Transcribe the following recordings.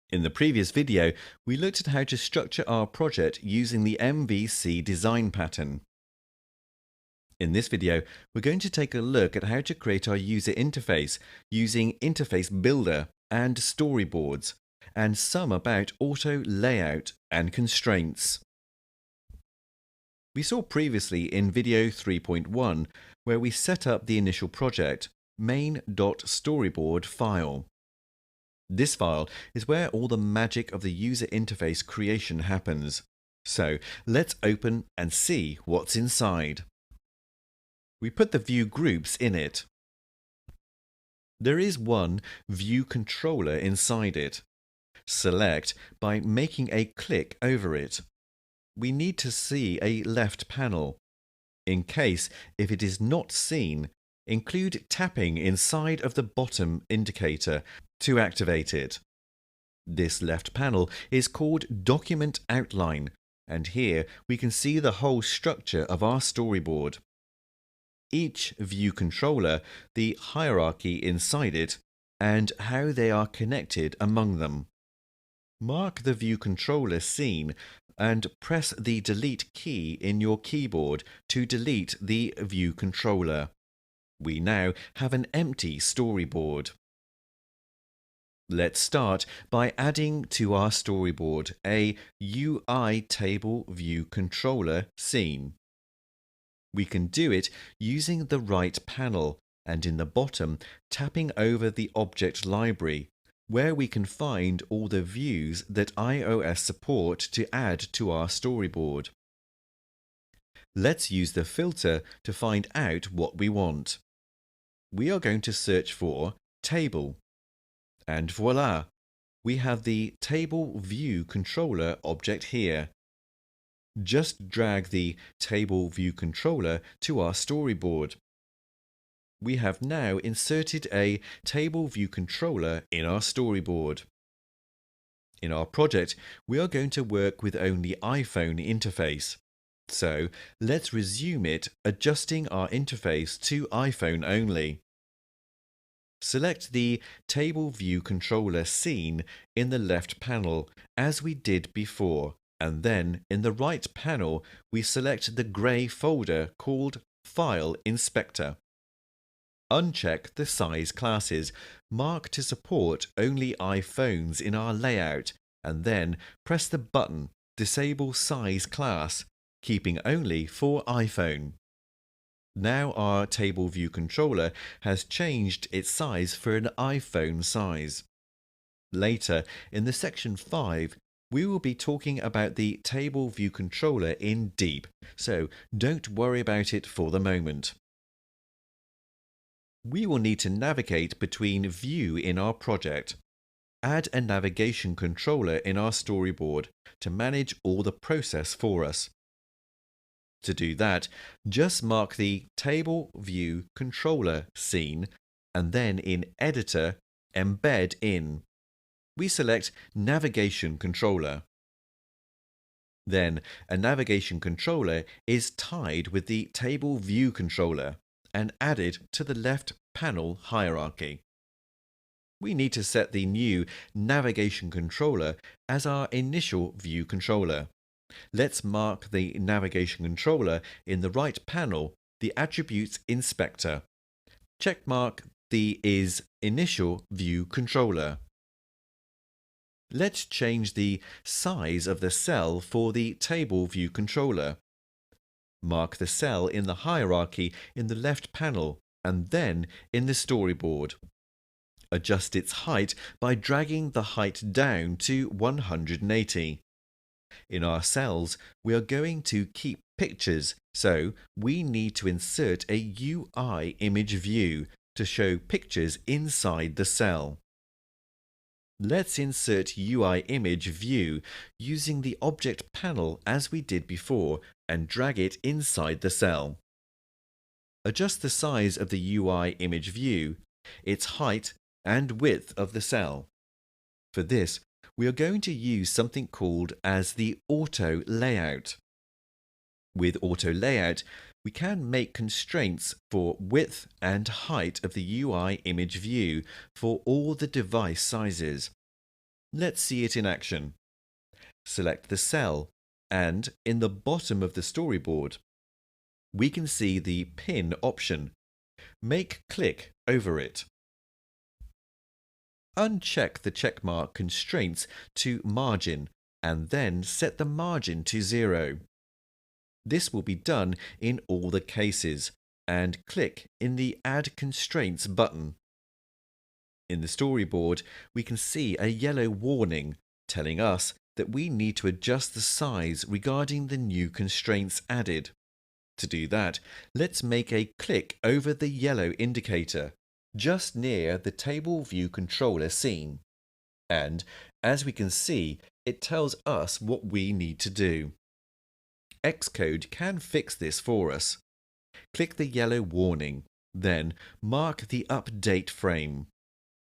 In the previous video, we looked at how to structure our project using the MVC design pattern. In this video, we're going to take a look at how to create our user interface using Interface Builder and storyboards, and some about auto layout and constraints. We saw previously in video 3.1 where we set up the initial project, main.storyboard file. This file is where all the magic of the user interface creation happens. So let's open and see what's inside. We put the view groups in it. There is one view controller inside it. Select by making a click over it. We need to see a left panel. In case if it is not seen, include tapping inside of the bottom indicator to activate it. This left panel is called Document Outline, and here we can see the whole structure of our storyboard. Each view controller, the hierarchy inside it, and how they are connected among them. Mark the view controller scene and press the delete key in your keyboard to delete the view controller. We now have an empty storyboard. Let's start by adding to our storyboard a UI table view controller scene. We can do it using the right panel and in the bottom tapping over the object library, where we can find all the views that iOS support to add to our storyboard. Let's use the filter to find out what we want. We are going to search for table. And voila! We have the table view controller object here. Just drag the table view controller to our storyboard. We have now inserted a table view controller in our storyboard. In our project, we are going to work with only iPhone interface. So let's resume it, adjusting our interface to iPhone only. Select the Table View Controller scene in the left panel as we did before, and then in the right panel we select the grey folder called File Inspector. Uncheck the size classes, mark to support only iPhones in our layout, and then press the button Disable Size Class, keeping only for iPhone. Now our table view controller has changed its size for an iPhone size. Later, in the section 5, we will be talking about the table view controller in deep, so don't worry about it for the moment. We will need to navigate between view in our project. Add a navigation controller in our storyboard to manage all the process for us. To do that, just mark the Table View Controller scene and then in Editor, Embed in. We select Navigation Controller. Then a navigation controller is tied with the Table View Controller and added to the left panel hierarchy. We need to set the new navigation controller as our initial view controller. Let's mark the navigation controller in the right panel, the Attributes Inspector. Checkmark the is Initial View Controller. Let's change the size of the cell for the Table View Controller. Mark the cell in the hierarchy in the left panel and then in the storyboard. Adjust its height by dragging the height down to 180. In our cells, we are going to keep pictures, so we need to insert a UI image view to show pictures inside the cell. Let's insert UI image view using the object panel as we did before and drag it inside the cell. Adjust the size of the UI image view, its height and width of the cell. For this, we are going to use something called as the auto layout. With auto layout, we can make constraints for width and height of the UI image view for all the device sizes. Let's see it in action. Select the cell, and in the bottom of the storyboard, we can see the pin option. Make click over it. Uncheck the checkmark constraints to margin and then set the margin to 0. This will be done in all the cases, and click in the Add Constraints button. In the storyboard, we can see a yellow warning telling us that we need to adjust the size regarding the new constraints added. To do that, let's make a click over the yellow indicator just near the table view controller scene. And as we can see, it tells us what we need to do. Xcode can fix this for us. Click the yellow warning, then mark the update frame.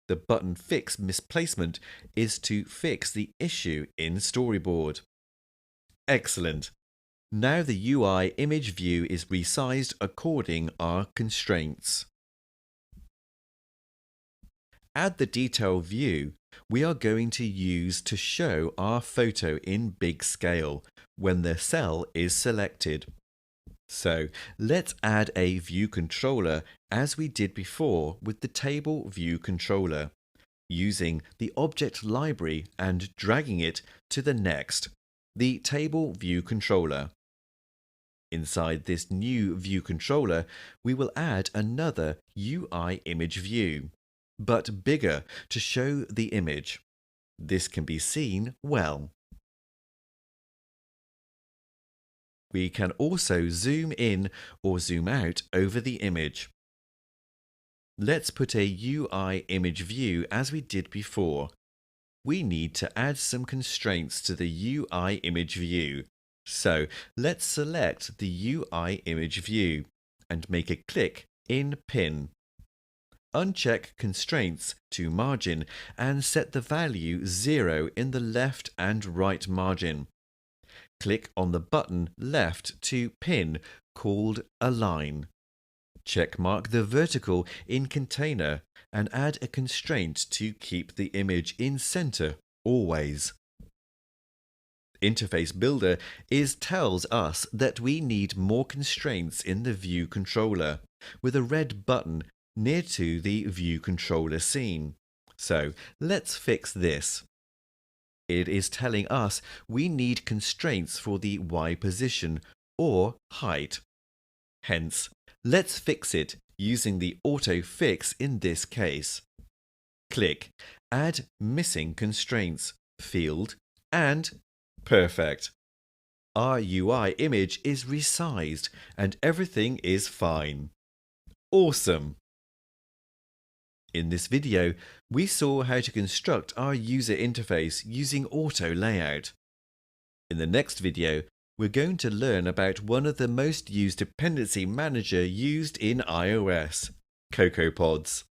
The button Fix Misplacement is to fix the issue in Storyboard. Excellent! Now the UI image view is resized according our constraints. Add the detail view we are going to use to show our photo in big scale when the cell is selected. So let's add a view controller as we did before with the table view controller, using the object library and dragging it to the next, the table view controller. Inside this new view controller, we will add another UI image view, but bigger to show the image. This can be seen well. We can also zoom in or zoom out over the image. Let's put a UI image view as we did before. We need to add some constraints to the UI image view. So let's select the UI image view and make a click in Pin. Uncheck Constraints to Margin and set the value 0 in the left and right margin. Click on the button left to pin called Align. Checkmark the vertical in Container and add a constraint to keep the image in center always. Interface Builder tells us that we need more constraints in the view controller, with a red button near to the view controller scene. So let's fix this. It is telling us we need constraints for the Y position or height. Hence, let's fix it using the auto fix in this case. Click Add Missing Constraints field and perfect. Our UI image is resized and everything is fine. Awesome! In this video, we saw how to construct our user interface using auto layout. In the next video, we're going to learn about one of the most used dependency manager used in iOS, CocoaPods.